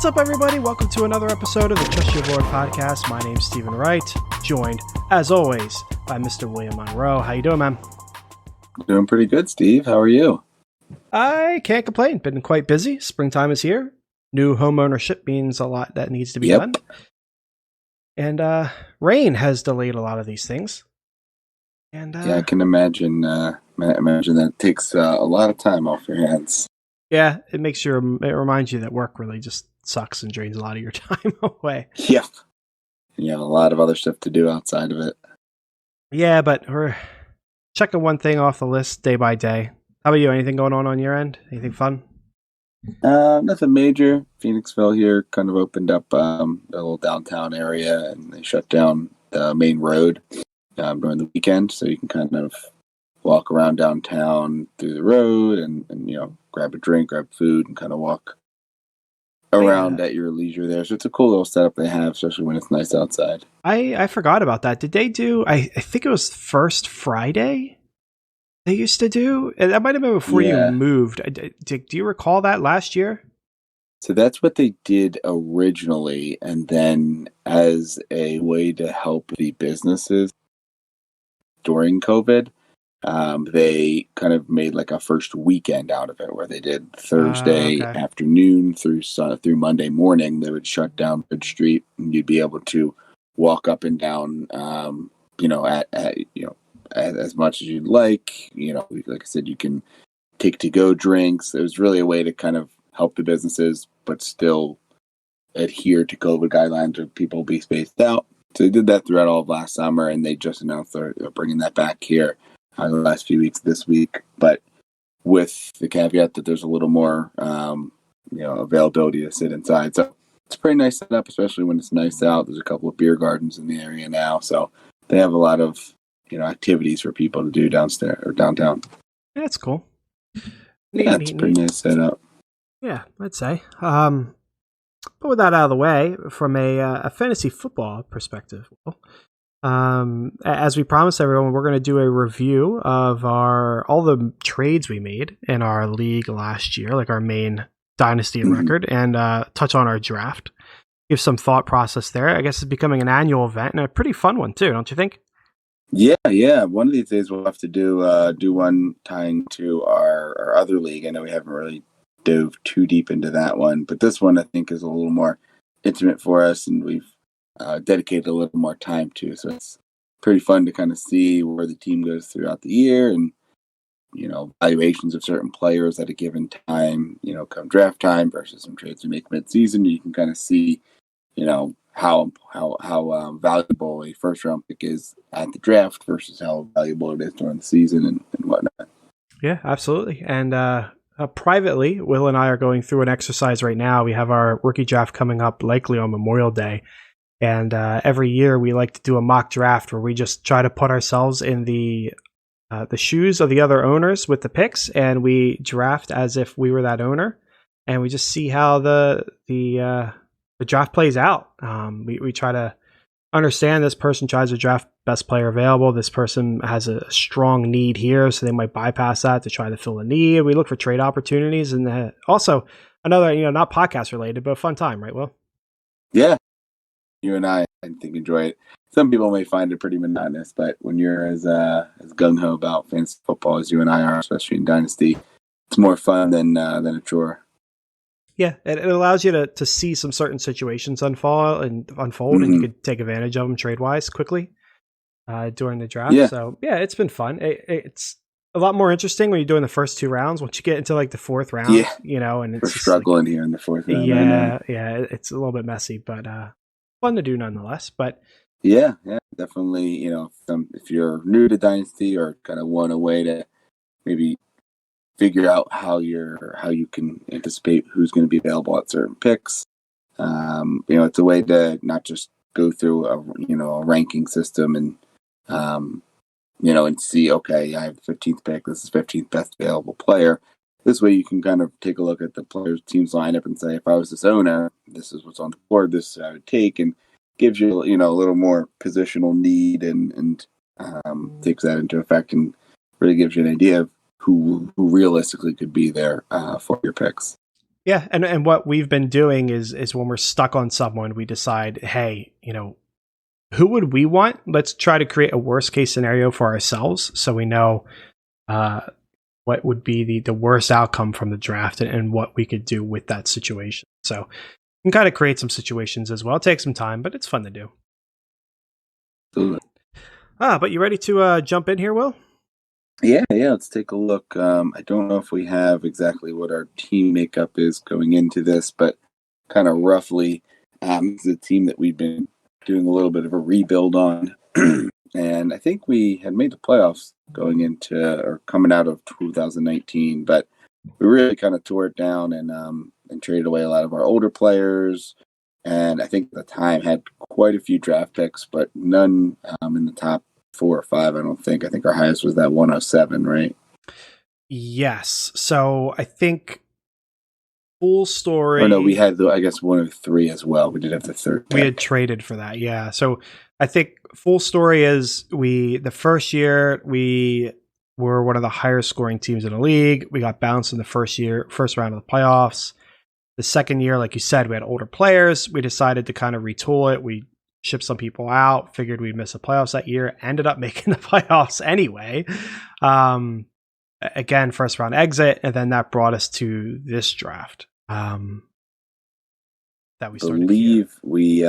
What's up, everybody? Welcome to another episode of the Trust Your Lord podcast. My name's Stephen Wright, joined, as always, by Mr. William Monroe. How you doing, man? Doing pretty good, Steve. How are you? I can't complain. Been quite busy. Springtime is here. New home ownership means a lot that needs to be done. And rain has delayed a lot of these things. And yeah, I can imagine. Imagine that takes a lot of time off your hands. Yeah, it reminds you that work really just sucks and drains a lot of your time away. Yep. You have a lot of other stuff to do outside of it. Yeah, but we're checking one thing off the list day by day. How about you? Anything going on your end? Anything fun? Nothing major. Phoenixville here kind of opened up a little downtown area, and they shut down the main road during the weekend, so you can kind of walk around downtown through the road and grab a drink, grab food, and kind of walk around at your leisure there. So it's a cool little setup they have, especially when it's nice outside. I forgot about that. Did they do, I think it was First Friday they used to do? That might have been before you moved. Do you recall that last year? So that's what they did originally, and then as a way to help the businesses during COVID, they kind of made like a first weekend out of it, where they did Thursday afternoon through Monday morning. They would shut down Bridge Street, and you'd be able to walk up and down, at as much as you'd like. Like I said, you can take to-go drinks. It was really a way to kind of help the businesses, but still adhere to COVID guidelines, or people be spaced out. So they did that throughout all of last summer, and they just announced they're bringing that back here the last few weeks this week, but with the caveat that there's a little more, availability to sit inside. So it's a pretty nice setup, especially when it's nice out. There's a couple of beer gardens in the area now, so they have a lot of, activities for people to do downstairs or downtown. Yeah, that's cool. It's a pretty nice setup. Yeah, I'd say. But with that out of the way, from a fantasy football perspective, as we promised everyone, we're going to do a review of all the trades we made in our league last year, like our main Dynasty record, and touch on our draft. Give some thought process there. I guess it's becoming an annual event, and a pretty fun one too, don't you think? Yeah. One of these days we'll have to do one tying to our other league. I know we haven't really dove too deep into that one, but this one I think is a little more intimate for us, and we've dedicated a little more time to. So it's pretty fun to kind of see where the team goes throughout the year, and valuations of certain players at a given time. Come draft time versus some trades we make mid-season. You can kind of see, how valuable a first round pick is at the draft versus how valuable it is during the season and whatnot. Yeah, absolutely. And privately, Will and I are going through an exercise right now. We have our rookie draft coming up likely on Memorial Day. And every year we like to do a mock draft where we just try to put ourselves in the shoes of the other owners with the picks, and we draft as if we were that owner, and we just see how the draft plays out. We try to understand this person tries to draft best player available. This person has a strong need here, so they might bypass that to try to fill a need. We look for trade opportunities, and also another, not podcast related, but a fun time, right, Will? Yeah. You and I think, enjoy it. Some people may find it pretty monotonous, but when you're as gung-ho about fantasy football as you and I are, especially in Dynasty, it's more fun than a chore. Yeah, it allows you to see some certain situations unfold, and you could take advantage of them trade-wise quickly during the draft. Yeah. So, yeah, it's been fun. It's a lot more interesting when you're doing the first two rounds. Once you get into like the fourth round, and it's we're struggling here in the fourth round. Yeah, it's a little bit messy, but fun to do nonetheless. But yeah, definitely. If you're new to Dynasty or kind of want a way to maybe figure out how you can anticipate who's going to be available at certain picks, it's a way to not just go through a ranking system and and see, okay, I have the 15th pick. This is 15th best available player. This way you can kind of take a look at the players' team's lineup and say, if I was this owner, this is what's on the board, this is what I would take, and gives you, a little more positional need and takes that into effect and really gives you an idea of who realistically could be there for your picks. Yeah, and what we've been doing is when we're stuck on someone, we decide, hey, who would we want? Let's try to create a worst case scenario for ourselves, so we know uh, what would be the worst outcome from the draft, and what we could do with that situation. So you can kind of create some situations as well. It takes some time, but it's fun to do. Absolutely. But you ready to jump in here, Will? Yeah, let's take a look. I don't know if we have exactly what our team makeup is going into this, but kind of roughly, it's a team that we've been doing a little bit of a rebuild on. And I think we had made the playoffs going into or coming out of 2019, but we really kind of tore it down and traded away a lot of our older players. And I think at the time had quite a few draft picks, but none in the top 4 or 5. I don't think. I think our highest was that 107, right? Yes. So I think full story. Or no, we had I guess 103 as well. We did have the third. We had traded for that, yeah. So I think full story is the first year we were one of the higher scoring teams in the league. We got bounced in the first round of the playoffs. The second year, like you said, we had older players. We decided to kind of retool it. We shipped some people out, figured we'd miss the playoffs that year, ended up making the playoffs anyway. Again, first round exit, and then that brought us to this draft. That we started. I believe we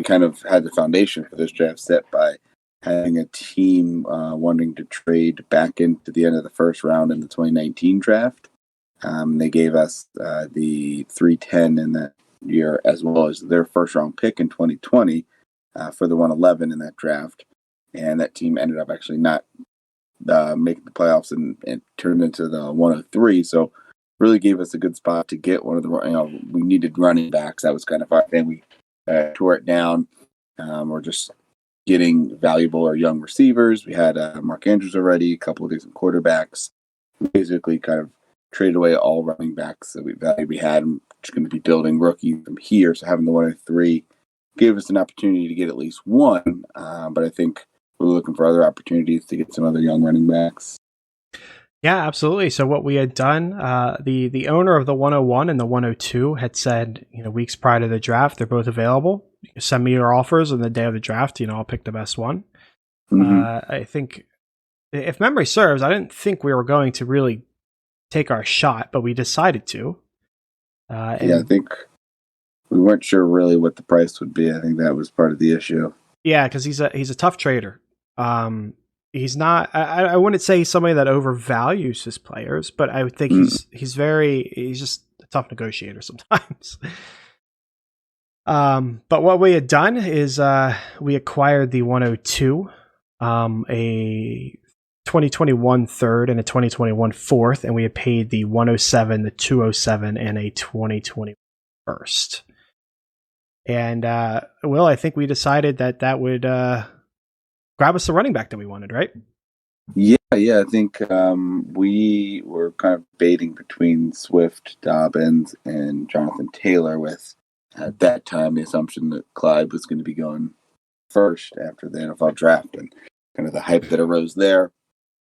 kind of had the foundation for this draft set by having a team wanting to trade back into the end of the first round in the 2019 draft. They gave us the 310 in that year, as well as their first round pick in 2020 for the 111 in that draft. And that team ended up actually not making the playoffs and turned into the 103. So really gave us a good spot to get one of the, we needed running backs. That was kind of our thing. We tore it down. We're just getting valuable or young receivers. We had Mark Andrews already, a couple of decent quarterbacks. We basically kind of traded away all running backs that we had. I'm just going to be building rookies from here. So having the 103 gave us an opportunity to get at least one. But I think we're looking for other opportunities to get some other young running backs. Yeah, absolutely. So what we had done, the owner of the 101 and the 102 had said, weeks prior to the draft, they're both available. You can send me your offers on the day of the draft. I'll pick the best one. Mm-hmm. I think, if memory serves, I didn't think we were going to really take our shot, but we decided to. I think we weren't sure really what the price would be. I think that was part of the issue. Yeah, because he's a tough trader. He's not. I wouldn't say he's somebody that overvalues his players, but I would think he's just a tough negotiator sometimes. But what we had done is we acquired the 102, a 2021 third and a 2021 fourth, and we had paid the 107, the 207, and a 2020 first. And Will, I think we decided that would grab us the running back that we wanted, right? Yeah. I think we were kind of debating between Swift, Dobbins, and Jonathan Taylor, with at that time the assumption that Clyde was going to be going first after the NFL draft, and kind of the hype that arose there.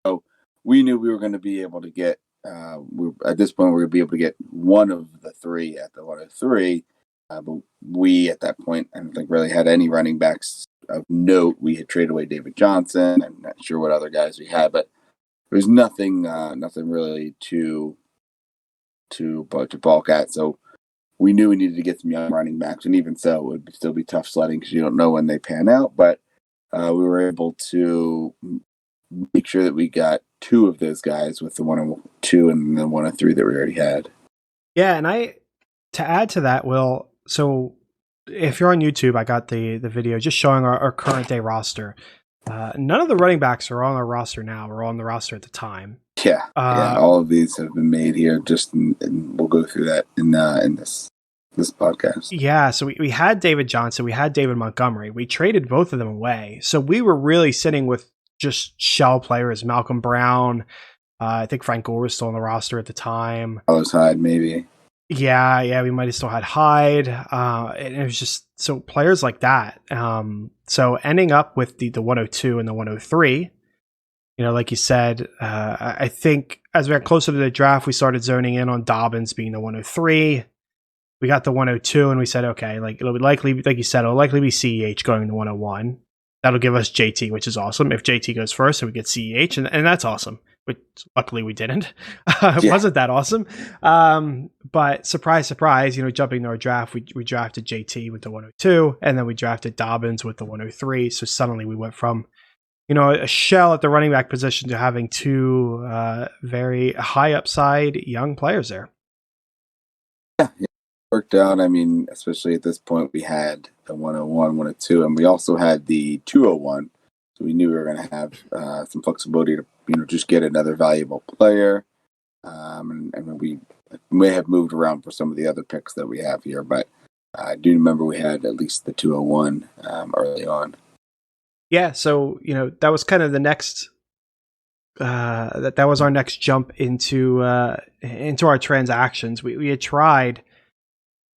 So we knew we were going to be able to get, at this point, we were going to be able to get one of the three at the 103. But we, at that point, I don't think really had any running backs of note. We had traded away David Johnson. I'm not sure what other guys we had, but there was nothing really to balk at. So we knew we needed to get some young running backs, and even so, it would still be tough sledding because you don't know when they pan out. But we were able to make sure that we got two of those guys with the 102 and the 103 that we already had. Yeah, and to add to that, Will, so if you're on YouTube, I got the video just showing our current day roster. None of the running backs are on our roster now. We're on the roster at the time. Yeah, all of these have been made here. And we'll go through that in this podcast. Yeah, so we had David Johnson, we had David Montgomery. We traded both of them away. So we were really sitting with just shell players. Malcolm Brown, I think Frank Gore was still on the roster at the time. Carlos Hyde, maybe. Yeah, we might have still had Hyde. And it was just so players like that. So ending up with the 102 and the 103, like you said, I think as we got closer to the draft, we started zoning in on Dobbins being the 103. We got the 102, and we said, okay, like it'll be likely, like you said, it'll likely be CEH going to 101. That'll give us JT, which is awesome. If JT goes first, so we get CEH, and that's awesome. Which luckily we didn't. It wasn't that awesome. But surprise, surprise, jumping into our draft, we drafted JT with the 102, and then we drafted Dobbins with the 103. So suddenly we went from, a shell at the running back position to having two very high upside young players there. Yeah, it worked out. I mean, especially at this point, we had the 101, 102, and we also had the 201. So we knew we were going to have some flexibility to, just get another valuable player. And we may have moved around for some of the other picks that we have here, but I do remember we had at least the 201 early on. Yeah, so that was kind of the next. That was our next jump into our transactions. We had tried.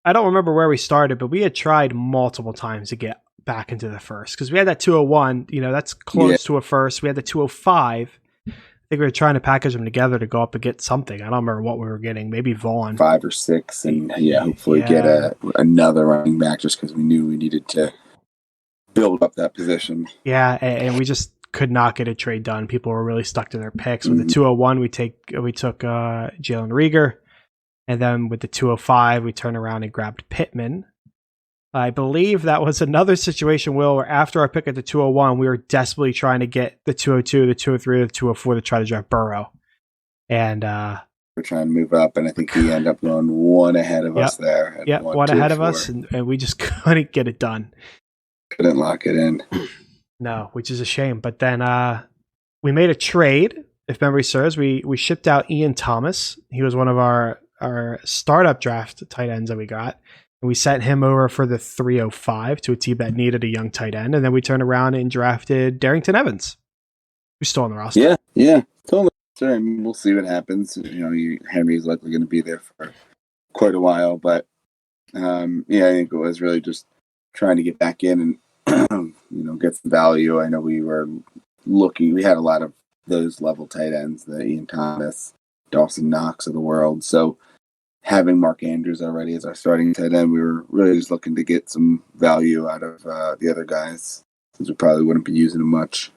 I don't remember where we started, but we had tried multiple times to get back into the first because we had that 201. That's close to a first. We had the 205. I think we were trying to package them together to go up and get something. I don't remember what we were getting. Maybe Vaughn, 5 or 6, and hopefully get another running back just because we knew we needed to build up that position. Yeah, and we just could not get a trade done. People were really stuck to their picks. With the 201, we took Jalen Rieger, and then with the 205, we turned around and grabbed Pittman. I believe that was another situation, Will, where after our pick at the 201, we were desperately trying to get the 202, the 203, the 204 to try to draft Burrow. And we're trying to move up, and I think he ended up going one ahead of us there. Yeah, one ahead of us, and we just couldn't get it done. Couldn't lock it in. No, which is a shame. But then we made a trade, if memory serves. We shipped out Ian Thomas. He was one of our startup draft tight ends that we got. And we sent him over for the 305 to a team that needed a young tight end. And then we turned around and drafted Darrington Evans, who's still on the roster. Yeah. Still on the roster. I mean, we'll see what happens. Henry's likely going to be there for quite a while. But, I think it was really just trying to get back in and, get some value. I know we had a lot of those level tight ends, the Ian Thomas, Dawson Knox of the world. So having Mark Andrews already as our starting tight end, we were really just looking to get some value out of the other guys since we probably wouldn't be using them much.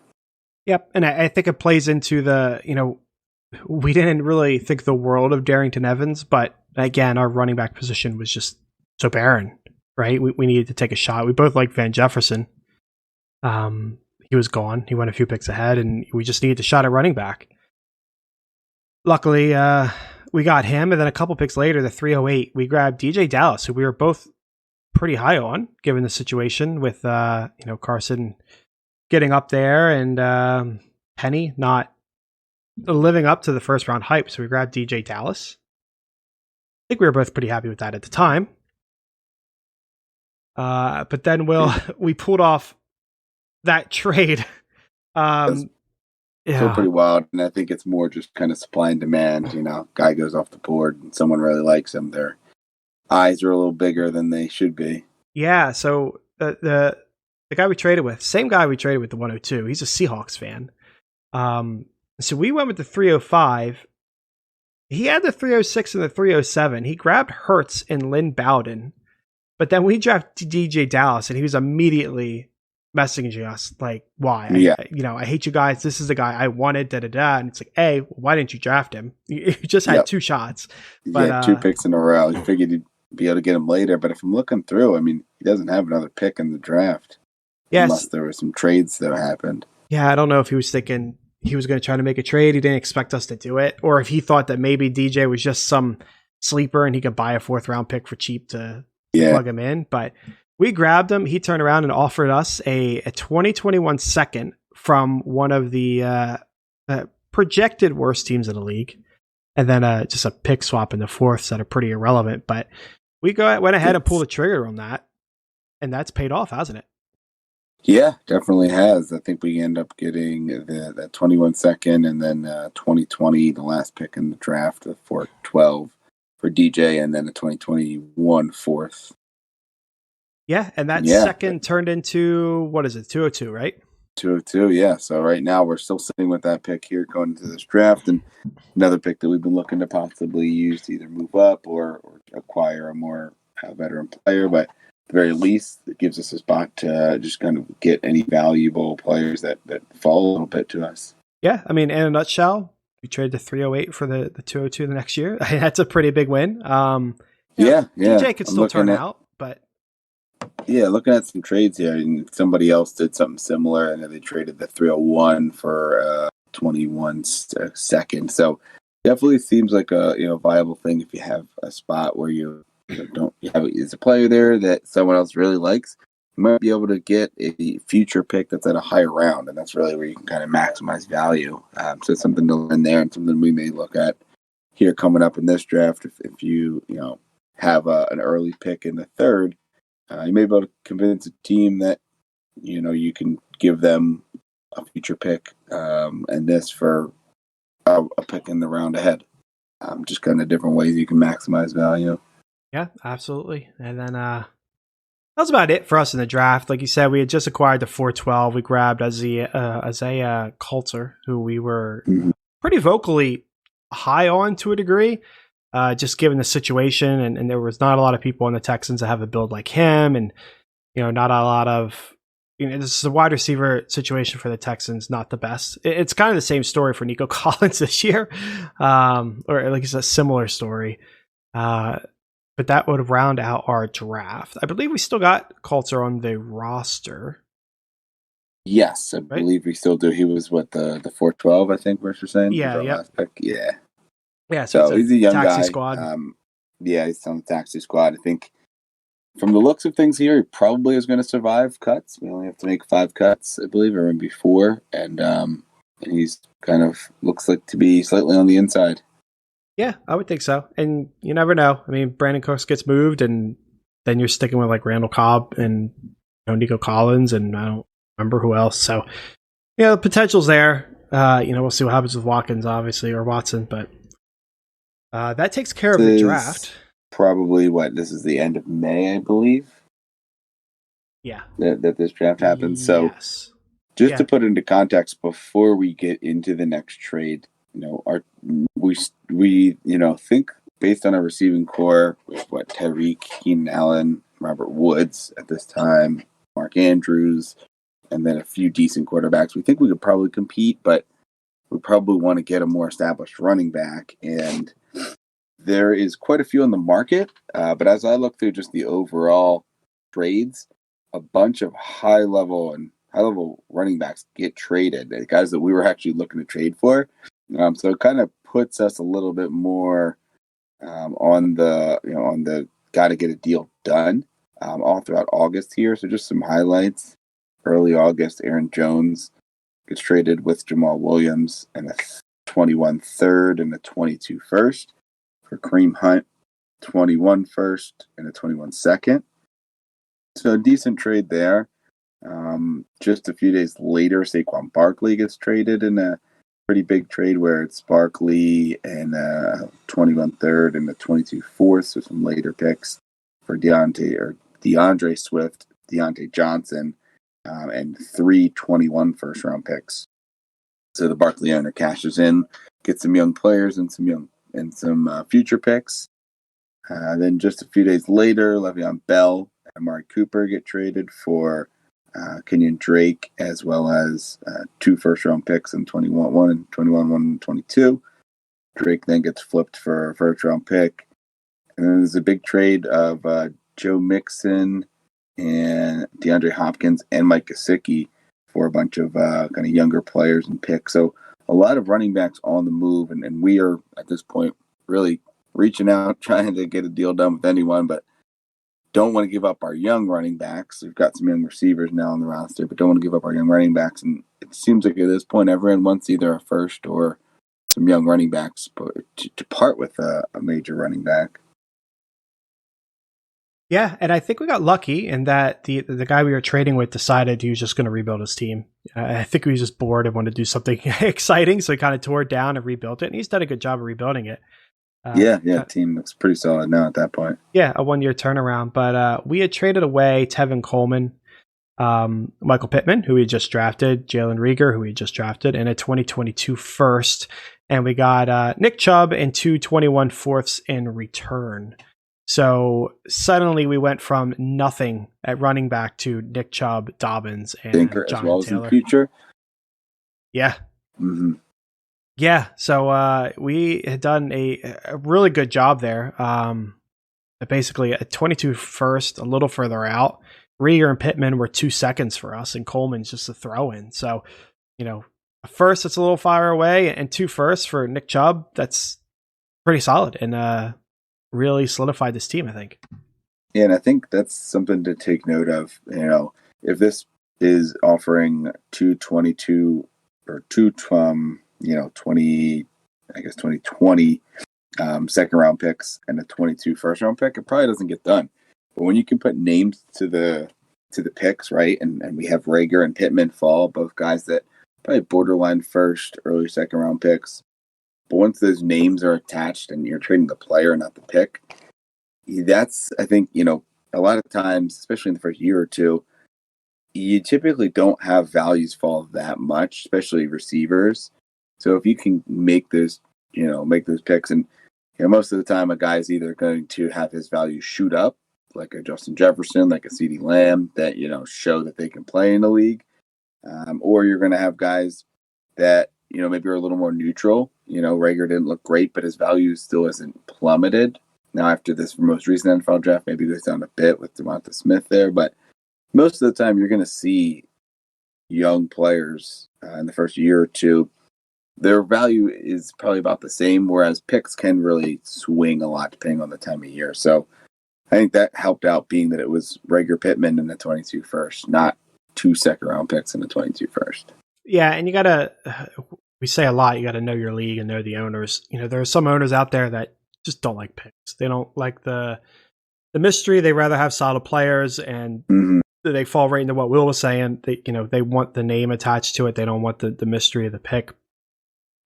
Yep. And I think it plays into we didn't really think the world of Darrington Evans, but again, our running back position was just so barren, right? We needed to take a shot. We both liked Van Jefferson. He was gone. He went a few picks ahead, and we just needed a shot at running back. Luckily, we got him, and then a couple picks later, the 308, we grabbed DJ Dallas, who we were both pretty high on, given the situation with Carson getting up there and Penny not living up to the first round hype. So we grabbed DJ Dallas. I think we were both pretty happy with that at the time. But then we pulled off that trade. Still pretty wild, and I think it's more just kind of supply and demand. Guy goes off the board, and someone really likes him. Their eyes are a little bigger than they should be. Yeah, so the guy we traded with, same guy we traded with the 102, he's a Seahawks fan. So we went with the 305. He had the 306 and the 307. He grabbed Hurts and Lynn Bowden, but then we drafted DJ Dallas, and he was immediately messaging us like, why? Yeah. I hate you guys. This is the guy I wanted, And it's like, why didn't you draft him? You just had 2 shots. But 2 picks in a row. You figured you'd be able to get him later. But if I'm looking through, I mean, he doesn't have another pick in the draft. Yes. Unless there were some trades that happened. Yeah, I don't know if he was thinking he was going to try to make a trade. He didn't expect us to do it. Or if he thought that maybe DJ was just some sleeper and he could buy a 4th round pick for cheap to plug him in. But we grabbed him. He turned around and offered us a 2021 second from one of the projected worst teams in the league. And then just a pick swap in the 4th that are pretty irrelevant. But we went ahead and pulled the trigger on that. And that's paid off, hasn't it? Yeah, definitely has. I think we end up getting that 21 second and then 2020, the last pick in the draft, the 412 for DJ, and then a 2021 4th. Yeah, and that second turned into, what is it, 202, right? 202, yeah. So right now we're still sitting with that pick here going into this draft, and another pick that we've been looking to possibly use to either move up or acquire a more veteran player. But at the very least, it gives us a spot to just kind of get any valuable players that fall a little bit to us. Yeah, I mean, in a nutshell, we traded the 308 for the 202 the next year. That's a pretty big win. DJ could still turn out, but yeah, looking at some trades here, and somebody else did something similar, and they traded the 301 for 21 second. So definitely seems like a viable thing if you have a spot where you have a player there that someone else really likes. You might be able to get a future pick that's at a higher round, and that's really where you can kind of maximize value. So it's something to learn there, and something we may look at here coming up in this draft. If you have an early pick in the third. You may be able to convince a team that you can give them a future pick and this for a pick in the round ahead. Just kind of different ways you can maximize value. Yeah, absolutely. And then that's about it for us in the draft. Like you said, we had just acquired the 412. We grabbed Isaiah Coulter, who we were pretty vocally high on to a degree. Just given the situation, and there was not a lot of people on the Texans that have a build like him, and not a lot of this is a wide receiver situation for the Texans, not the best. It's kind of the same story for Nico Collins this year, or at least a similar story. But that would round out our draft. I believe we still got Coulter on the roster. Yes, I believe we still do. He was the 412, I think, what you're saying. Yeah, last pick. Yeah. Yeah, so he's a young taxi guy. Squad. He's on the taxi squad. I think from the looks of things here, he probably is going to survive cuts. We only have to make 5 cuts, I believe, or maybe 4. And he's kind of looks like to be slightly on the inside. Yeah, I would think so. And you never know. I mean, Brandon Cooks gets moved, and then you're sticking with like Randall Cobb and Nico Collins, and I don't remember who else. So, the potential's there. We'll see what happens with Watkins, obviously, or Watson, but that takes care of the draft. Probably this is the end of May, I believe. Yeah. That this draft happens. So yes. Just to put into context before we get into the next trade, we think based on our receiving core with Tyreek, Keenan Allen, Robert Woods at this time, Mark Andrews, and then a few decent quarterbacks, we think we could probably compete, but we probably want to get a more established running back, and there is quite a few on the market. But as I look through just the overall trades, a bunch of high level running backs get traded, the guys that we were actually looking to trade for. So it kind of puts us a little bit more on the got to get a deal done all throughout August here. So just some highlights. Early August, Aaron Jones gets traded with Jamal Williams and a 21 third and a 22 first for Kareem Hunt, 21 first and a 21 second. So a decent trade there. Just a few days later, Saquon Barkley gets traded in a pretty big trade where it's Barkley and a 21 third and a 22 fourth, so some later picks for DeAndre Swift, Deontay Johnson, and 3 21 first round picks. So the Barkley owner cashes in, gets some young players and some future picks. Then just a few days later, Le'Veon Bell and Amari Cooper get traded for Kenyon Drake, as well as 2 first round picks in 21 and 22. Drake then gets flipped for a first round pick. And then there's a big trade of Joe Mixon and DeAndre Hopkins and Mike Gesicki for a bunch of kind of younger players and picks. So a lot of running backs on the move, and we are at this point really reaching out, trying to get a deal done with anyone, but don't want to give up our young running backs. We've got some young receivers now on the roster, but don't want to give up our young running backs. And it seems like at this point, everyone wants either a first or some young running backs to part with a major running back. Yeah, and I think we got lucky in that the guy we were trading with decided he was just going to rebuild his team. I think he was just bored and wanted to do something exciting, so he kind of tore it down and rebuilt it, and he's done a good job of rebuilding it. Team looks pretty solid now at that point. Yeah, a 1-year turnaround, but we had traded away Tevin Coleman Michael Pittman, who we just drafted, Jalen Reagor, who we just drafted, and a 2022 first. And we got Nick Chubb and 221 fourths in return. So suddenly we went from nothing at running back to Nick Chubb, Dobbins, and Thinker Jonathan as well Taylor. as in the future. Yeah. Mm-hmm. Yeah. So we had done a really good job there. Basically, a 22 first, a little further out. Reagor and Pittman were 2 seconds for us, and Coleman's just a throw in. So, a first that's a little far away, and 2 firsts for Nick Chubb. That's pretty solid, and really solidified this team, I think. Yeah, and I think that's something to take note of. If this is offering 222 or 2020 second round picks and a 22 first round pick, it probably doesn't get done. But when you can put names to the picks, right, and we have Reagor and Pittman fall, both guys that probably borderline first, early second round picks. But once those names are attached and you're trading the player, not the pick, that's, I think, a lot of times, especially in the first year or two, you typically don't have values fall that much, especially receivers. So if you can make those picks, and most of the time a guy is either going to have his value shoot up, like a Justin Jefferson, like a CeeDee Lamb, that show that they can play in the league, or you're going to have guys that maybe are a little more neutral. Reagor didn't look great, but his value still isn't plummeted. Now after this most recent NFL draft, maybe goes down a bit with Devonta Smith there, but most of the time you're going to see young players in the first year or two, their value is probably about the same, whereas picks can really swing a lot depending on the time of year. So I think that helped out, being that it was Reagor, Pittman in the 22 first, not 2 second round picks in the 22 first. Yeah, and you got to, we say a lot, you got to know your league and know the owners. There are some owners out there that just don't like picks. They don't like the mystery. They rather have solid players, and they fall right into what Will was saying. They want the name attached to it. They don't want the mystery of the pick.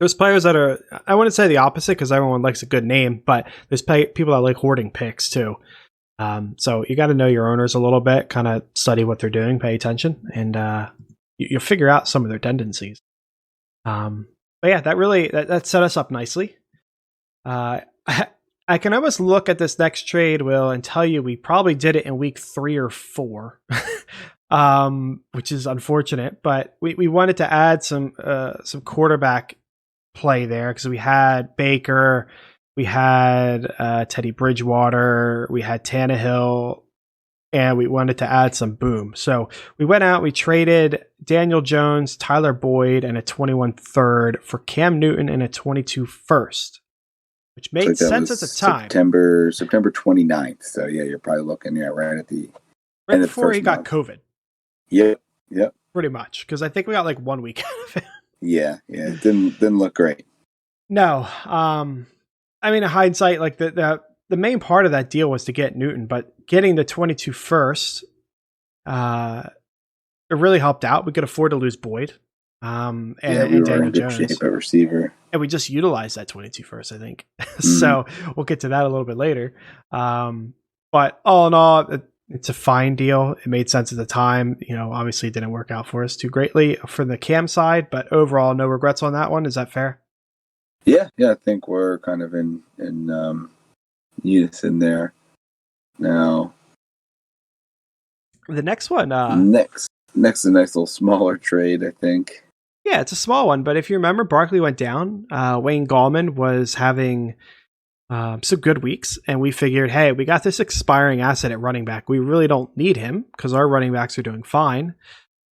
There's players that are, I wouldn't say the opposite, because everyone likes a good name, but there's people that like hoarding picks too. So you got to know your owners a little bit, kind of study what they're doing, pay attention, and you'll figure out some of their tendencies. But yeah, that set us up nicely. I can almost look at this next trade, Will, and tell you we probably did it in week 3 or 4, which is unfortunate. But we wanted to add some quarterback play there, because we had Baker, we had Teddy Bridgewater, we had Tannehill, and we wanted to add some boom. So we went out, we traded Daniel Jones, Tyler Boyd, and a 21 third for Cam Newton and a 22 first. Which made sense at the time. September 29th. So yeah, you're probably looking right at the right end before of the he got month. COVID. Yep. Pretty much, because I think we got like 1 week out of it. Yeah. It didn't look great. No, I mean, in hindsight, like the main part of that deal was to get Newton, but getting the 22 first, it really helped out. We could afford to lose Boyd, and Daniel Jones shape at receiver. And we just utilized that 22 first, I think. So we'll get to that a little bit later. But all in all, it's a fine deal. It made sense at the time. Obviously it didn't work out for us too greatly for the Cam side, but overall, no regrets on that one. Is that fair? Yeah. I think we're kind of in unison there. Now, the next one. Next is a nice little smaller trade, I think. Yeah, it's a small one, but if you remember, Barkley went down. Wayne Gallman was having some good weeks, and we figured, hey, we got this expiring asset at running back. We really don't need him because our running backs are doing fine.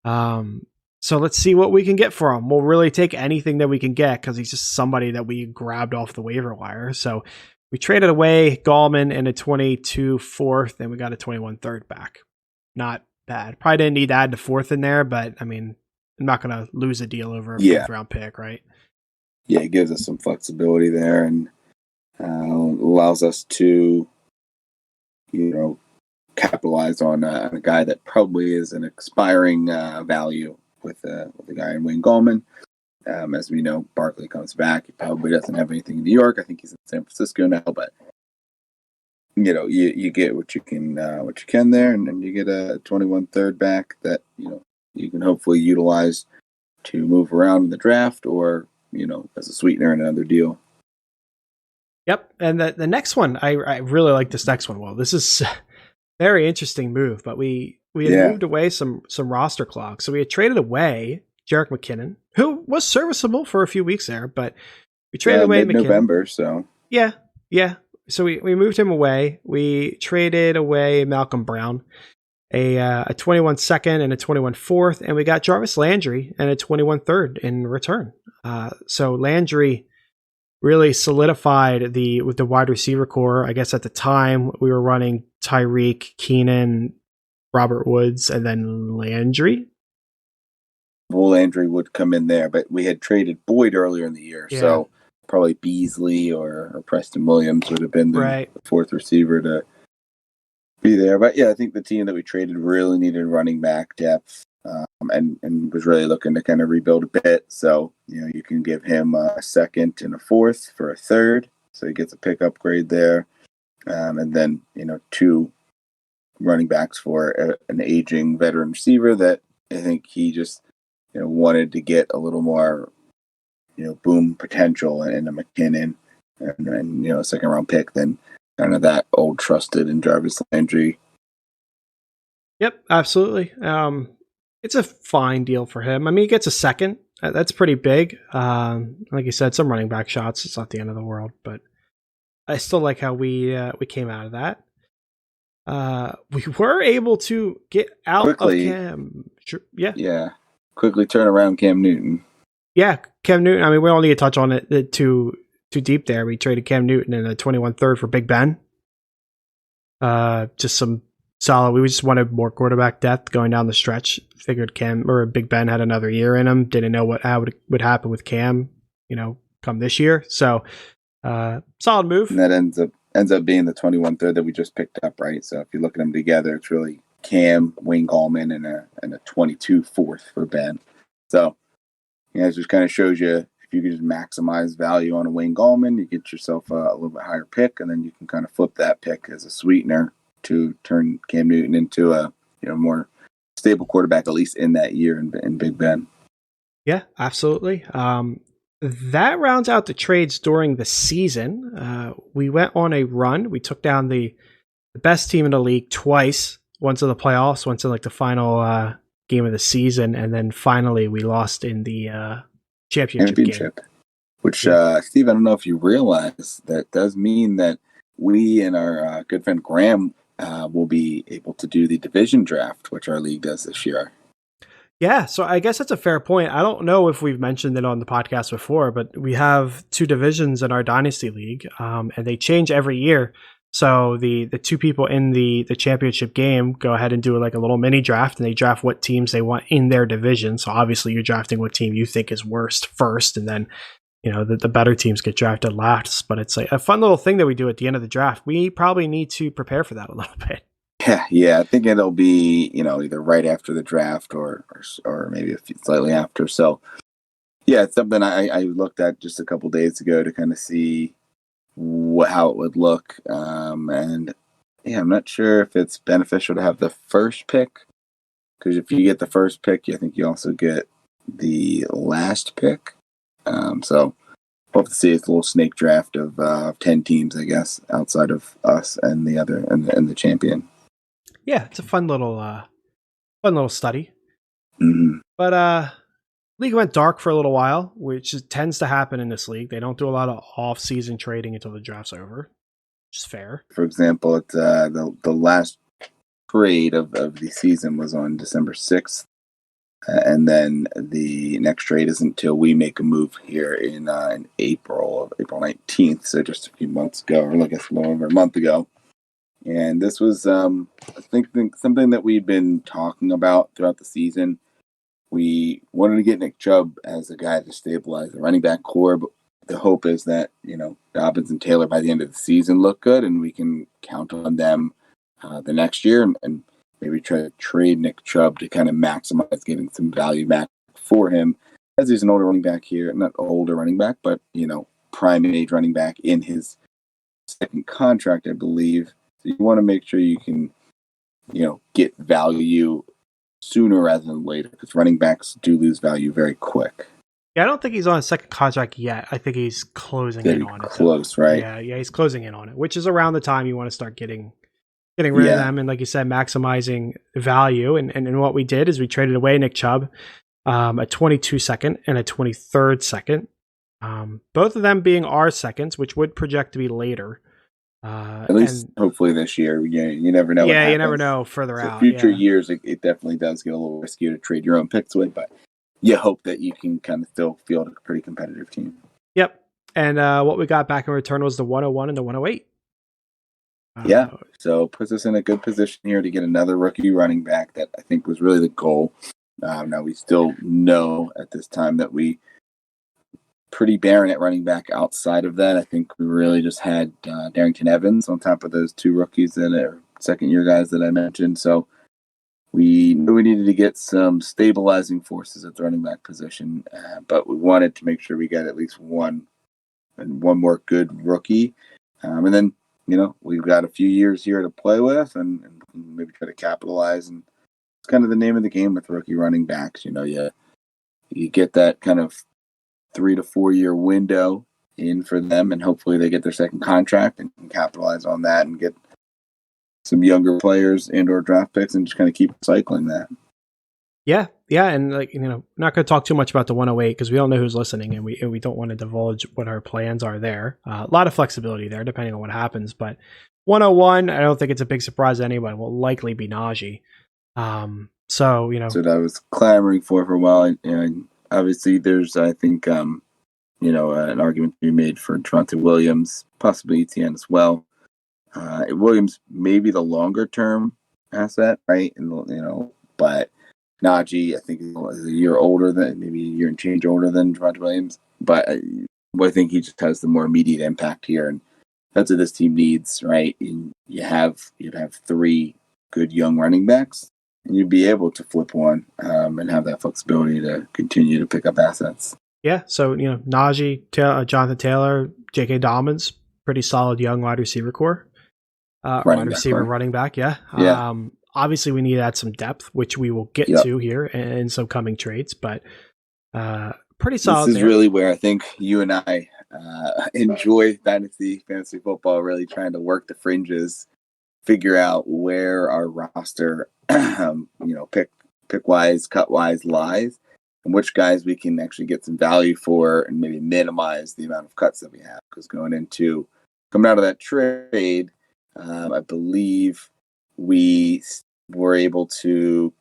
So let's see what we can get for him. We'll really take anything that we can get because he's just somebody that we grabbed off the waiver wire. So we traded away Gallman and a 22 fourth, and we got a 21 third back. Not bad. Probably didn't need to add the fourth in there, but I mean, I'm not going to lose a deal over a 5th round pick, right? Yeah, it gives us some flexibility there, and allows us to, capitalize on a guy that probably is an expiring value with the guy in Wayne Gallman. As we know, Barkley comes back. He probably doesn't have anything in New York. I think he's in San Francisco now, but you get what you can there, and you get a 21 third back that you can hopefully utilize to move around in the draft, or as a sweetener in another deal. Yep, and the next one, I really like this next one. Well, this is a very interesting move, but we had moved away some roster clogs, so we had traded away Jerick McKinnon, who was serviceable for a few weeks there, but we traded away McKinnon. November, so yeah. So we moved him away. We traded away Malcolm Brown, a 21 second and a 21 fourth, and we got Jarvis Landry and a 21 third in return. So Landry really solidified with the wide receiver core. I guess at the time we were running Tyreek, Keenan, Robert Woods, and then Landry. Well, Landry would come in there, but we had traded Boyd earlier in the year, so probably Beasley or Preston Williams would have been the fourth receiver to be there. But I think the team that we traded really needed running back depth, and was really looking to kind of rebuild a bit. So you can give him a second and a fourth for a third, so he gets a pick upgrade there, and then 2 running backs for an aging veteran receiver that I think he just wanted to get a little more boom potential in a McKinnon and a second round pick than kind of that old trusted in Jarvis Landry. Yep, absolutely. It's a fine deal for him. I mean, he gets a second. That's pretty big. Like you said, some running back shots. It's not the end of the world, but I still like how we came out of that. We were able to get out quickly, of Cam. Yeah. Quickly turn around Cam Newton. Yeah, Cam Newton. I mean, we don't need to touch on it too deep there. We traded Cam Newton in a 21 third for Big Ben. Just some solid. We just wanted more quarterback depth going down the stretch. Figured Big Ben had another year in him. Didn't know what would happen with Cam, come this year. So, solid move. And that ends up being the 21 third that we just picked up, right? So if you look at them together, it's really Cam, Wayne Gallman, and a 22 fourth for Ben. So it just kind of shows you if you can just maximize value on a Wayne Gallman, you get yourself a little bit higher pick, and then you can kind of flip that pick as a sweetener to turn Cam Newton into a more stable quarterback, at least in that year in Big Ben. Yeah, absolutely. That rounds out the trades during the season. We went on a run. We took down the best team in the league twice. Once in the playoffs, once in the final game of the season, and then finally we lost in the championship game. Which, Steve, I don't know if you realize that does mean that we and our good friend Graham will be able to do the division draft, which our league does this year. Yeah, so I guess that's a fair point. I don't know if we've mentioned it on the podcast before, but we have 2 divisions in our Dynasty league, and they change every year. So the 2 people in the championship game go ahead and do like a little mini draft, and they draft what teams they want in their division. So obviously you're drafting what team you think is worst first, and then the better teams get drafted last. But it's like a fun little thing that we do at the end of the draft. We probably need to prepare for that a little bit. Yeah. I think it'll be either right after the draft or maybe slightly after. So yeah, it's something I looked at just a couple days ago to kind of see how it would look, and I'm not sure if it's beneficial to have the first pick, because if you get the first pick, I think you also get the last pick. So we'll have to see. It's a little snake draft of 10 teams, I guess, outside of us and the other and the champion. Yeah, it's a fun little study. Mm-hmm. But league went dark for a little while, which tends to happen in this league. They don't do a lot of off-season trading until the draft's over, which is fair. For example, it's the last trade of the season was on December 6th, and then the next trade isn't until we make a move here in April 19th, so just a few months ago, or I guess a little over a month ago. And this was, I think, something that we've been talking about throughout the season. We wanted to get Nick Chubb as a guy to stabilize the running back core, but the hope is that, Dobbins and Taylor by the end of the season look good, and we can count on them the next year and maybe try to trade Nick Chubb to kind of maximize getting some value back for him, as he's an older running back here. Not older running back, but, prime age running back in his second contract, I believe. So you want to make sure you can, get value sooner rather than later, because running backs do lose value very quick. Yeah, I don't think he's on a second contract yet. I think he's closing in on it. Close, right? Yeah, he's closing in on it, which is around the time you want to start getting rid of them, and like you said, maximizing value. And what we did is we traded away Nick Chubb, a 22 second and a 23rd second, both of them being our seconds, which would project to be later. At least hopefully this year. Yeah, you never know. Yeah, you never know further out. Future years, it definitely does get a little risky to trade your own picks away, but you hope that you can kind of still field a pretty competitive team. Yep. And what we got back in return was the 101 and the 108. So puts us in a good position here to get another rookie running back. That I think was really the goal. Now we still know at this time that we pretty barren at running back. Outside of that, I think we really just had Darrington Evans on top of those two rookies that are second-year guys that I mentioned. So we knew we needed to get some stabilizing forces at the running back position, but we wanted to make sure we got at least one more good rookie. And then, we've got a few years here to play with and maybe try to capitalize. And it's kind of the name of the game with rookie running backs. You get that kind of 3 to 4 year window in for them, and hopefully they get their second contract and can capitalize on that and get some younger players and or draft picks and just kind of keep cycling that. Yeah, and not going to talk too much about the 108 because we don't know who's listening, and we don't want to divulge what our plans are there. A lot of flexibility there, depending on what happens. But 101, I don't think it's a big surprise to anyone. Will likely be Najee. So that's what I was clamoring for a while. And obviously, there's I think an argument to be made for Devontae Williams, possibly Etienne as well. Williams may be the longer term asset, right? And but Najee, I think, is a year older than, maybe a year and change older than Devontae Williams. But I think he just has the more immediate impact here, and that's what this team needs, right? And you'd have 3 good young running backs, and you'd be able to flip one and have that flexibility to continue to pick up assets. Yeah, so Najee, Jonathan Taylor, J.K. Dobbins, pretty solid young wide receiver core. Running back, yeah. Obviously, we need to add some depth, which we will get to here in some coming trades, but pretty solid. This is really where I think you and I enjoy Dynasty fantasy football, really trying to work the fringes, figure out where our roster, pick-wise, cut-wise lies, and which guys we can actually get some value for and maybe minimize the amount of cuts that we have. Because coming out of that trade, I believe we were able to,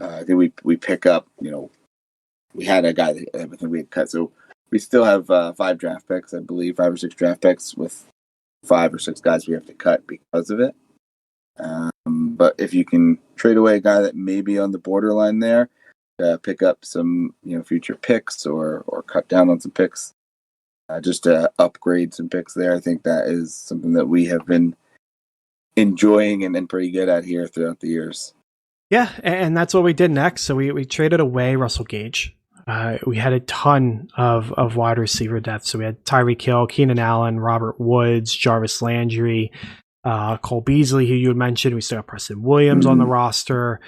I think we pick up, we had a guy that I think we had cut. So we still have 5 draft picks, I believe, 5 or 6 draft picks with 5 or 6 guys we have to cut because of it. But if you can trade away a guy that may be on the borderline there, pick up some, future picks or cut down on some picks, just to upgrade some picks there. I think that is something that we have been enjoying and pretty good at here throughout the years. Yeah, and that's what we did next. So we traded away Russell Gage. We had a ton of wide receiver depth. So we had Tyreek Hill, Keenan Allen, Robert Woods, Jarvis Landry, Cole Beasley, who you had mentioned. We still got Preston Williams on the roster.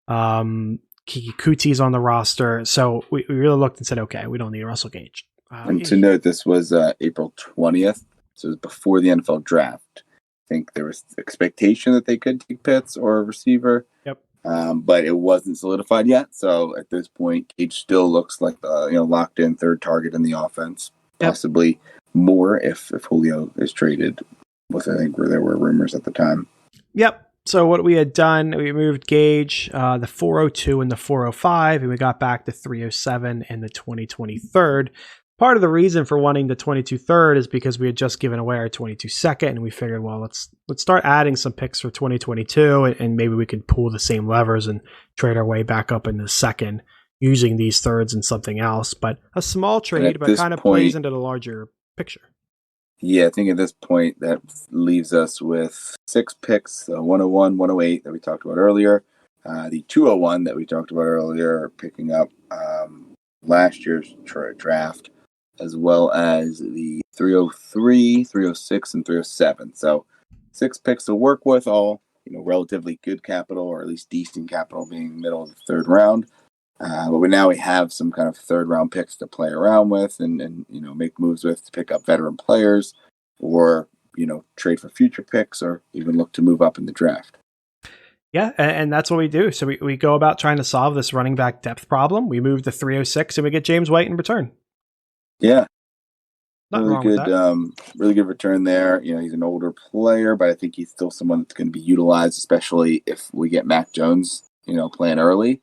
Kiki Coutie's on the roster. So we really looked and said, okay, we don't need Russell Gage. And to note, this was April 20th. So it was before the NFL draft. I think there was expectation that they could take Pitts or a receiver. Yep. But it wasn't solidified yet. So at this point, Gage still looks like the locked in third target in the offense. Yep. Possibly more if Julio is traded. I think where there were rumors at the time. Yep. So what we had done, we moved Gage, the 402 and the 405, and we got back the 307 and the 2023rd. Part of the reason for wanting the 22 third is because we had just given away our 22 second, and we figured, well, let's start adding some picks for 2022, and maybe we could pull the same levers and trade our way back up in the second using these thirds and something else. But a small trade, but kind of plays into the larger picture. Yeah, I think at this point that leaves us with 6 picks, 101, 108 that we talked about earlier, the 201 that we talked about earlier, picking up last year's draft, as well as the 303, 306, and 307. So 6 picks to work with, all relatively good capital, or at least decent capital, being middle of the third round. But now we have some kind of third round picks to play around with and make moves with to pick up veteran players, or trade for future picks, or even look to move up in the draft. Yeah, and that's what we do. So we go about trying to solve this running back depth problem. We move the 306 and we get James White in return. Yeah. Nothing wrong with that. Really good return there. He's an older player, but I think he's still someone that's going to be utilized, especially if we get Mac Jones, playing early.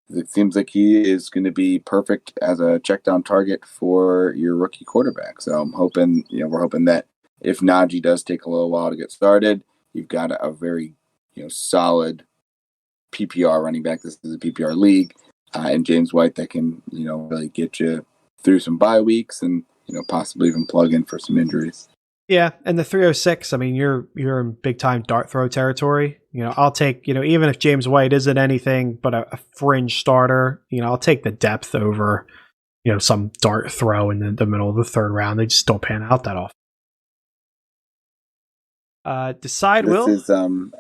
It seems like he is going to be perfect as a check down target for your rookie quarterback. So I'm hoping, we're hoping that if Najee does take a little while to get started, you've got a very, solid PPR running back. This is a PPR league, and James White that can, really get you through some bye weeks and, possibly even plug in for some injuries. Yeah, and the 306, I mean, you're in big time dart throw territory. I'll take, even if James White isn't anything but a fringe starter, I'll take the depth over, some dart throw in the middle of the third round. They just don't pan out that often. This is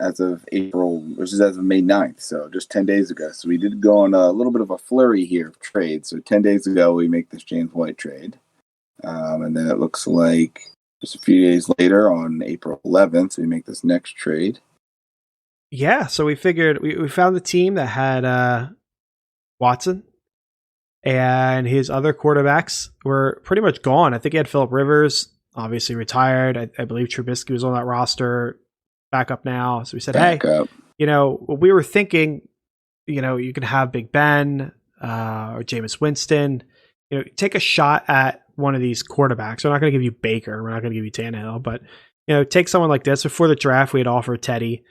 as of April, which is as of May 9th, so just 10 days ago. So we did go on a little bit of a flurry here of trades. So 10 days ago, we make this James White trade. And then it looks like just a few days later, on April 11th, we make this next trade. Yeah, so we figured we found the team that had Watson, and his other quarterbacks were pretty much gone. I think he had Phillip Rivers, obviously retired. I believe Trubisky was on that roster, back up now. So we said, we were thinking, you can have Big Ben or Jameis Winston, take a shot at one of these quarterbacks. We're not going to give you Baker. We're not going to give you Tannehill, but, take someone like this. Before the draft, we had offered Teddy,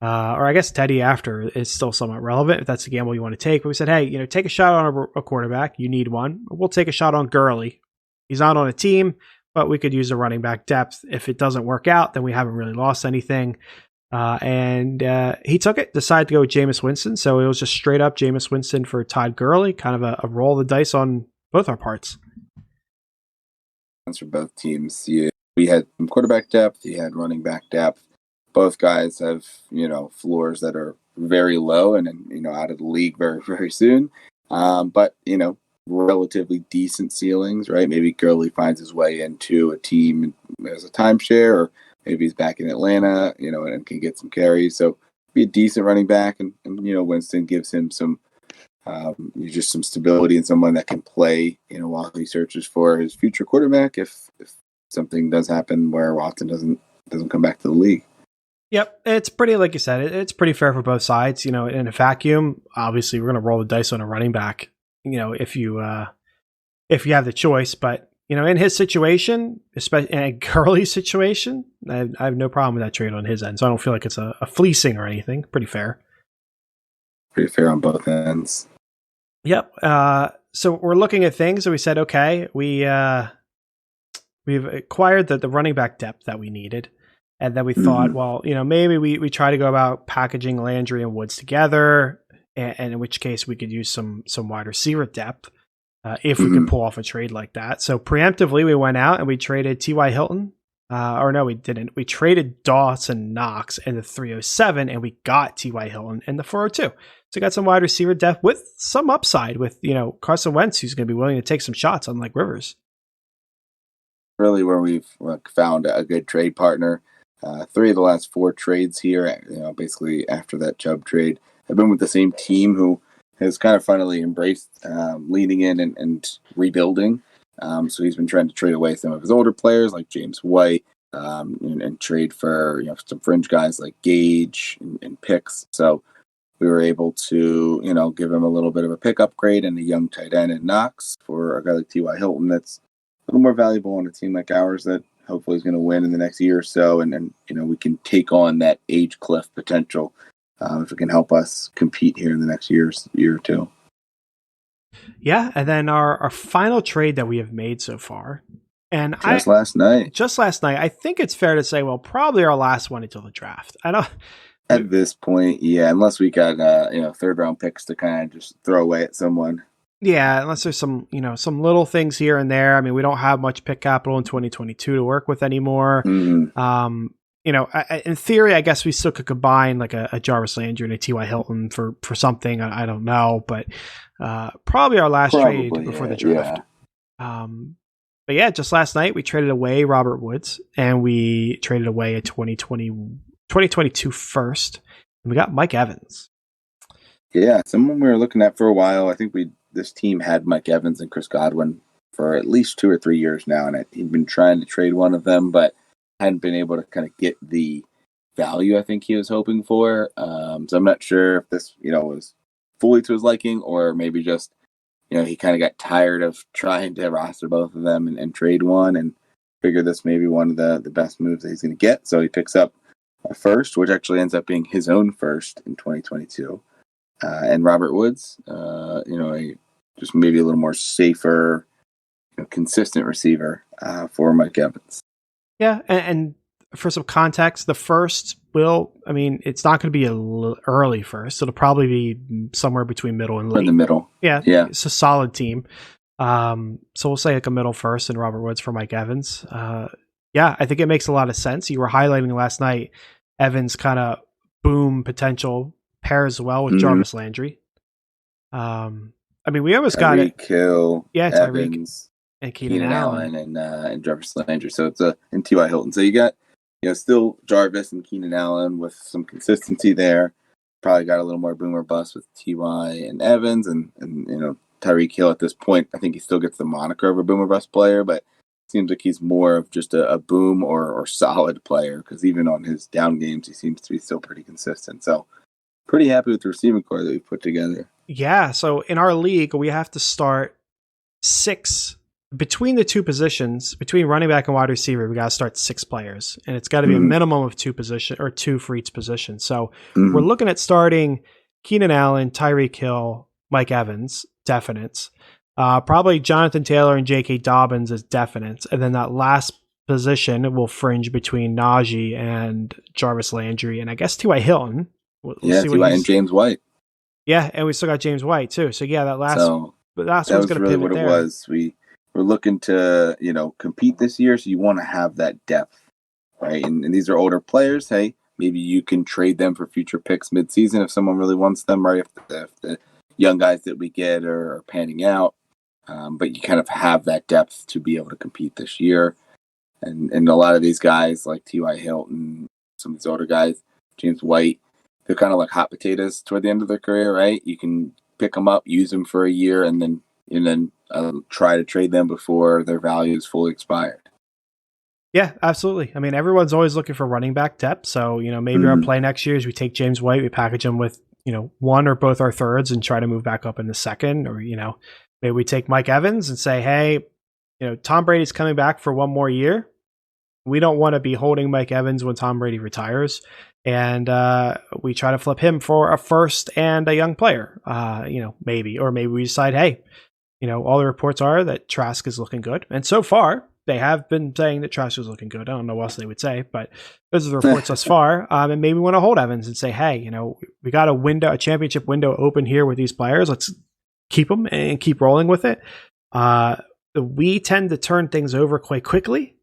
or I guess Teddy after is still somewhat relevant if that's the gamble you want to take. But we said, hey, take a shot on a quarterback. You need one. We'll take a shot on Gurley. He's not on a team, but we could use the running back depth. If it doesn't work out, then we haven't really lost anything. And he took it, decided to go with Jameis Winston. So it was just straight up Jameis Winston for Todd Gurley, kind of a roll of the dice on both our parts. For both teams. We had some quarterback depth, he had running back depth. Both guys have, floors that are very low and out of the league very, very soon. But, relatively decent ceilings, right? Maybe Gurley finds his way into a team as a timeshare, or maybe he's back in Atlanta, and can get some carries. So be a decent running back, and Winston gives him some just some stability and someone that can play, while he searches for his future quarterback if something does happen where Watson doesn't come back to the league. Yep, it's pretty, like you said, it's pretty fair for both sides. In a vacuum, obviously we're going to roll the dice on a running back, if you have the choice. But, in his situation, especially in Gurley's situation, I have no problem with that trade on his end. So I don't feel like it's a fleecing or anything. Pretty fair. Pretty fair on both ends. Yep. So we're looking at things, and we said, okay, we've acquired the running back depth that we needed. And then we thought, well, maybe we try to go about packaging Landry and Woods together, and in which case we could use some wide receiver depth if we could pull off a trade like that. So preemptively, we went out and we traded T.Y. Hilton. Or no, we didn't. We traded Dawson Knox in the 307, and we got T.Y. Hilton in the 402. So we got some wide receiver depth with some upside with, Carson Wentz, who's going to be willing to take some shots, unlike Rivers. Really where we've found a good trade partner. 3 of the last 4 trades here, basically after that Chubb trade, have been with the same team who has kind of finally embraced leaning in and rebuilding. So he's been trying to trade away some of his older players like James White and trade for some fringe guys like Gage and picks. So we were able to give him a little bit of a pick upgrade and a young tight end in Knox for a guy like T.Y. Hilton that's a little more valuable on a team like ours that hopefully is going to win in the next year or so, and then we can take on that age cliff potential if it can help us compete here in the next year or two. Yeah, and then our final trade that we have made so far, and last night, I think it's fair to say, well, probably our last one until the draft. I don't. At this point, yeah, unless we got third round picks to kind of just throw away at someone. Yeah, unless there's some little things here and there. I mean, we don't have much pick capital in 2022 to work with anymore. in theory, I guess we still could combine like a Jarvis Landry and a T.Y. Hilton for something. I don't know, but probably our last trade before the draft. Yeah. But yeah, just last night we traded away Robert Woods and we traded away a 2022 first, and we got Mike Evans. Yeah, someone we were looking at for a while. I think this team had Mike Evans and Chris Godwin for at least 2 or 3 years now, and he'd been trying to trade one of them, but hadn't been able to kind of get the value I think he was hoping for. So I'm not sure if this, was fully to his liking, or maybe just, he kind of got tired of trying to roster both of them and trade one, and figured this may be one of the best moves that he's going to get. So he picks up a first, which actually ends up being his own first in 2022. And Robert Woods, just maybe a little more safer, consistent receiver for Mike Evans. Yeah, and for some context, the first it's not going to be an early first. It'll probably be somewhere between middle and late. In the middle. Yeah. It's a solid team. So we'll say like a middle first and Robert Woods for Mike Evans. Yeah, I think it makes a lot of sense. You were highlighting last night Evans' kind of boom potential pairs well with Jarvis Landry. We almost got it. Hill, Tyreek Evans, and Keenan Allen and Jarvis Landry. So it's and T.Y. Hilton. So you got still Jarvis and Keenan Allen with some consistency there. Probably got a little more boom or bust with T.Y. and Evans, and Tyreek Hill at this point. I think he still gets the moniker of a boom or bust player, but seems like he's more of just a boom or solid player, because even on his down games, he seems to be still pretty consistent. So pretty happy with the receiving core that we've put together. Yeah, so in our league, we have to start 6 between the two positions, between running back and wide receiver. We got to start 6 players, and it's got to be a minimum of 2 for each position. So we're looking at starting Keenan Allen, Tyreek Hill, Mike Evans, definites. Probably Jonathan Taylor and J.K. Dobbins as definites, and then that last position will fringe between Najee and Jarvis Landry, and I guess T.Y. Hilton. T.Y. and James White. Yeah, and we still got James White too. So yeah, that last one's going to really pivot what it was. We're looking to compete this year, so you want to have that depth, right? And these are older players. Hey, maybe you can trade them for future picks mid-season if someone really wants them, right? If the young guys that we get are panning out, but you kind of have that depth to be able to compete this year. And a lot of these guys like T.Y. Hilton, some of these older guys, James White, they're kind of like hot potatoes toward the end of their career, right? You can pick them up, use them for a year, and then try to trade them before their value is fully expired. Yeah, absolutely. Everyone's always looking for running back depth. So, maybe our play next year is we take James White, we package him with, one or both our thirds and try to move back up in the second. Or, maybe we take Mike Evans and say, hey, Tom Brady's coming back for one more year. We don't want to be holding Mike Evans when Tom Brady retires. And we try to flip him for a first and a young player, maybe. Or maybe we decide, hey, all the reports are that Trask is looking good. And so far, they have been saying that Trask is looking good. I don't know what else they would say, but those are the reports thus far. And maybe we want to hold Evans and say, hey, we got a championship window open here with these players. Let's keep them and keep rolling with it. We tend to turn things over quite quickly.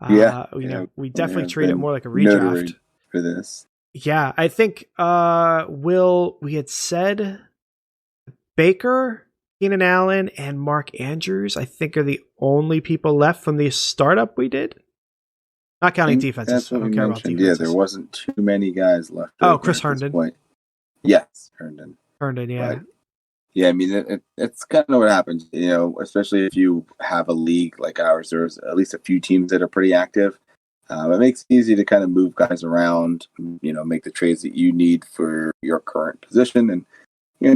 We definitely treat it more like a redraft for this. Yeah, I think we had said Baker, Keenan Allen, and Mark Andrews, I think, are the only people left from the startup we did. Not counting defenses. I don't care about defenses. Yeah, there wasn't too many guys left. Oh, Chris Herndon. Yes, Herndon. Yeah. But, yeah, it's kind of what happens, especially if you have a league like ours. There's at least a few teams that are pretty active. It makes it easy to kind of move guys around, make the trades that you need for your current position. And,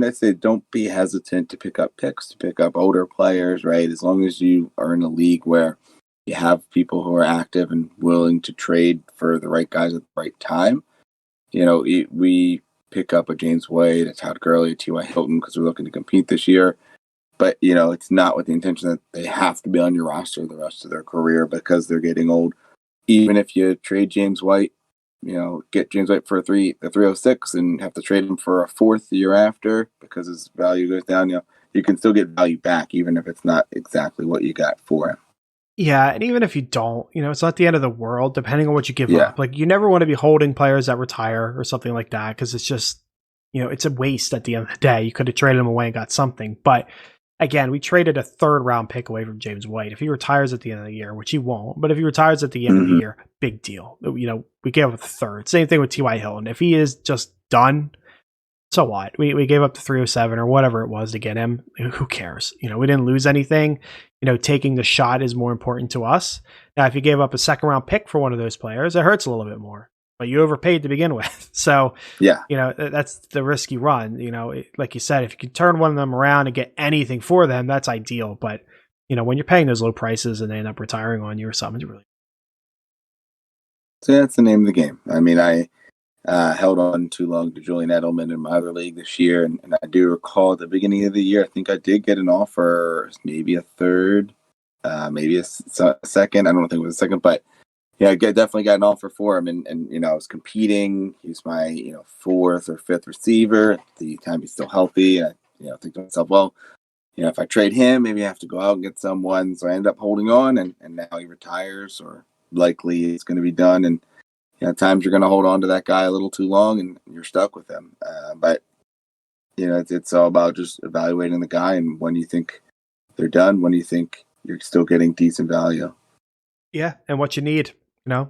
I'd say don't be hesitant to pick up picks, to pick up older players, right? As long as you are in a league where you have people who are active and willing to trade for the right guys at the right time. We pick up a James White, a Todd Gurley, a T.Y. Hilton because we're looking to compete this year. But, it's not with the intention that they have to be on your roster the rest of their career because they're getting old. Even if you trade James White, get James White for a 306 and have to trade him for a 4th the year after because his value goes down, you can still get value back even if it's not exactly what you got for him. Yeah, and even if you don't, it's not the end of the world, depending on what you give Yeah. up. Like, you never want to be holding players that retire or something like that, because it's just, it's a waste at the end of the day. You could have traded them away and got something. But again, we traded a third round pick away from James White. If he retires at the end of the year, which he won't, but if he retires at the end of the Hmm. year, big deal. We gave up a third. Same thing with T.Y. Hilton. If he is just done, so what? We gave up the 307 or whatever it was to get him. Who cares? We didn't lose anything. Taking the shot is more important to us. Now, if you gave up a second round pick for one of those players, it hurts a little bit more. But you overpaid to begin with. So, Yeah. that's the risk you run. Like you said, if you can turn one of them around and get anything for them, that's ideal. But, when you're paying those low prices and they end up retiring on you or something, it's really. So that's the name of the game. I mean, I held on too long to Julian Edelman in my other league this year. And I do recall at the beginning of the year, I think I did get an offer, maybe a third, maybe a second. I don't think it was a second, but yeah, I definitely got an offer for him. And I was competing. He was my, fourth or fifth receiver. At the time he's still healthy. And I think to myself, well, if I trade him, maybe I have to go out and get someone. So I ended up holding on, and now he retires, or likely it's going to be done. And at times you're going to hold on to that guy a little too long, and you're stuck with him. But it's all about just evaluating the guy, and when you think they're done, when you think you're still getting decent value. Yeah, and what you need,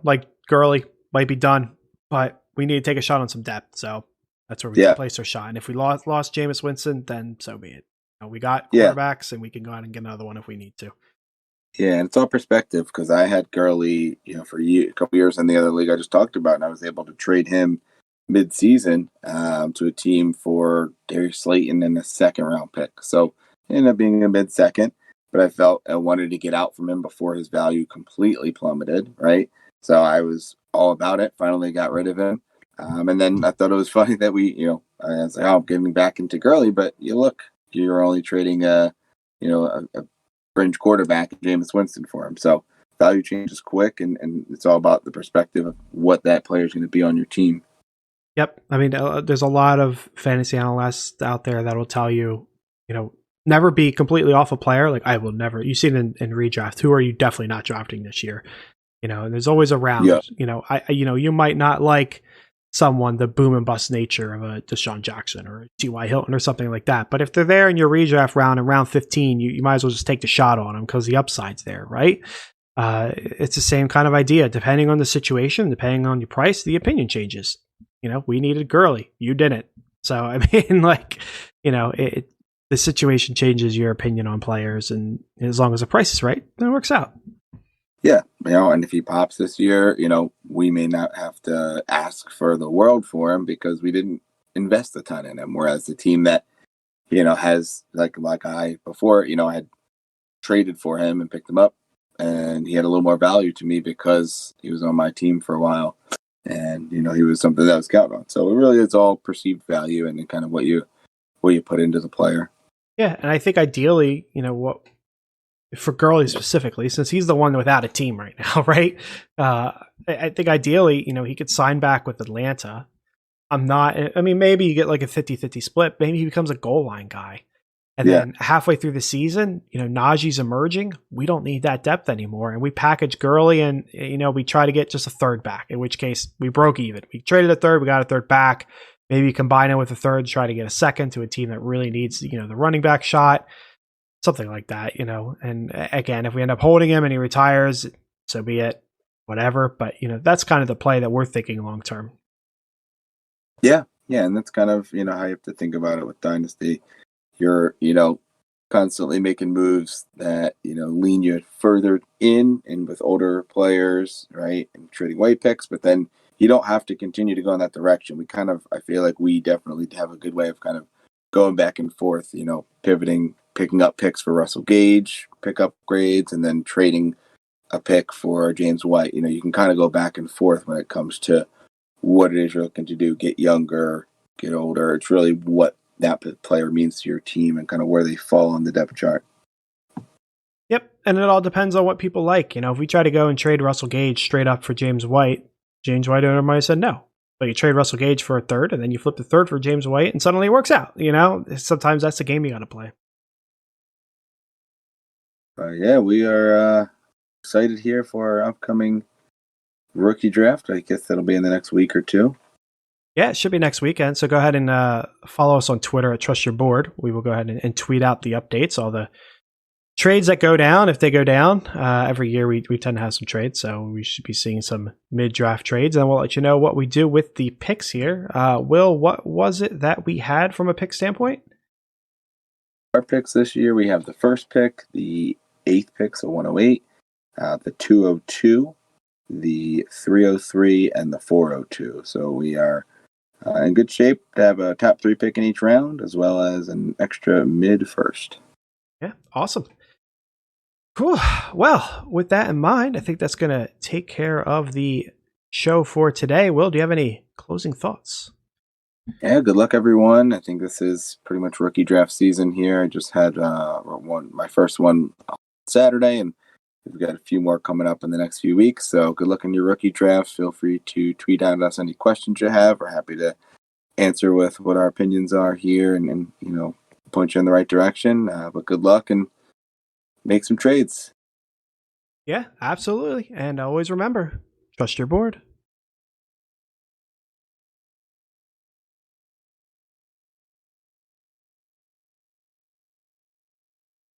like Gurley might be done, but we need to take a shot on some depth. So that's where we can place our shot. And if we lost Jameis Winston, then so be it. We got quarterbacks, and we can go out and get another one if we need to. Yeah, and it's all perspective, because I had Gurley, for a couple years in the other league I just talked about, and I was able to trade him mid-season to a team for Darius Slayton and a second-round pick. So it ended up being a mid-second, but I felt I wanted to get out from him before his value completely plummeted, right? So I was all about it, finally got rid of him. And then I thought it was funny that I was like, I'm getting back into Gurley, but you're only trading a fringe quarterback, Jameis Winston, for him. So value changes quick, and it's all about the perspective of what that player is going to be on your team. Yep. I mean, there's a lot of fantasy analysts out there that will tell you, never be completely off a player. Like, I will never. You see it in redraft. Who are you definitely not drafting this year? And there's always a round. Yep. You might not like someone, the boom and bust nature of a Deshaun Jackson or a T.Y. Hilton or something like that. But if they're there in your redraft round in round 15, you might as well just take the shot on them because the upside's there, right? It's the same kind of idea. Depending on the situation, depending on your price, the opinion changes. We needed Gurley. You didn't. So, I mean, the situation changes your opinion on players. And as long as the price is right, then it works out. Yeah, and if he pops this year, we may not have to ask for the world for him because we didn't invest a ton in him. Whereas the team that, has like I before, I had traded for him and picked him up, and he had a little more value to me because he was on my team for a while, and he was something that I was counting on. So it really is all perceived value and kind of what you put into the player. Yeah, and I think ideally, for Gurley specifically, since he's the one without a team right now, right? I think ideally, he could sign back with Atlanta. Maybe you get like a 50-50 split. Maybe he becomes a goal line guy. And then halfway through the season, Najee's emerging. We don't need that depth anymore. And we package Gurley and, we try to get just a third back, in which case we broke even. We traded a third, we got a third back. Maybe combine it with a third, try to get a second to a team that really needs, the running back shot. Something like that, and again, if we end up holding him and he retires, so be it, whatever. But, that's kind of the play that we're thinking long term. Yeah. And that's kind of, how you have to think about it with Dynasty. You're, constantly making moves that, lean you further in and with older players, right? And trading away picks, but then you don't have to continue to go in that direction. I feel like we definitely have a good way of kind of going back and forth, pivoting, picking up picks for Russell Gage, pick upgrades, and then trading a pick for James White. You can kind of go back and forth when it comes to what it is you're looking to do, get younger, get older. It's really what that player means to your team and kind of where they fall on the depth chart. Yep, and it all depends on what people like. If we try to go and trade Russell Gage straight up for James White owner might have said no. But you trade Russell Gage for a third, and then you flip the third for James White, and suddenly it works out. Sometimes that's the game you got to play. We are excited here for our upcoming rookie draft. I guess that'll be in the next week or two. Yeah, it should be next weekend. So go ahead and follow us on Twitter at Trust Your Board. We will go ahead and tweet out the updates, all the trades that go down. If they go down, every year we tend to have some trades. So we should be seeing some mid-draft trades. And we'll let you know what we do with the picks here. Will, what was it that we had from a pick standpoint? Our picks this year, we have the first pick, the 8th pick, so 108, the 202, the 303, and the 402. So we are in good shape to have a top 3 pick in each round, as well as an extra mid first. Yeah, awesome. Cool. Well, with that in mind, I think that's going to take care of the show for today. Will, do you have any closing thoughts? Yeah, good luck, everyone. I think this is pretty much rookie draft season here. I just had my first one on Saturday, and we've got a few more coming up in the next few weeks. So good luck in your rookie drafts. Feel free to tweet at us any questions you have. We're happy to answer with what our opinions are here and point you in the right direction. But good luck and make some trades. Yeah, absolutely. And always remember, trust your board.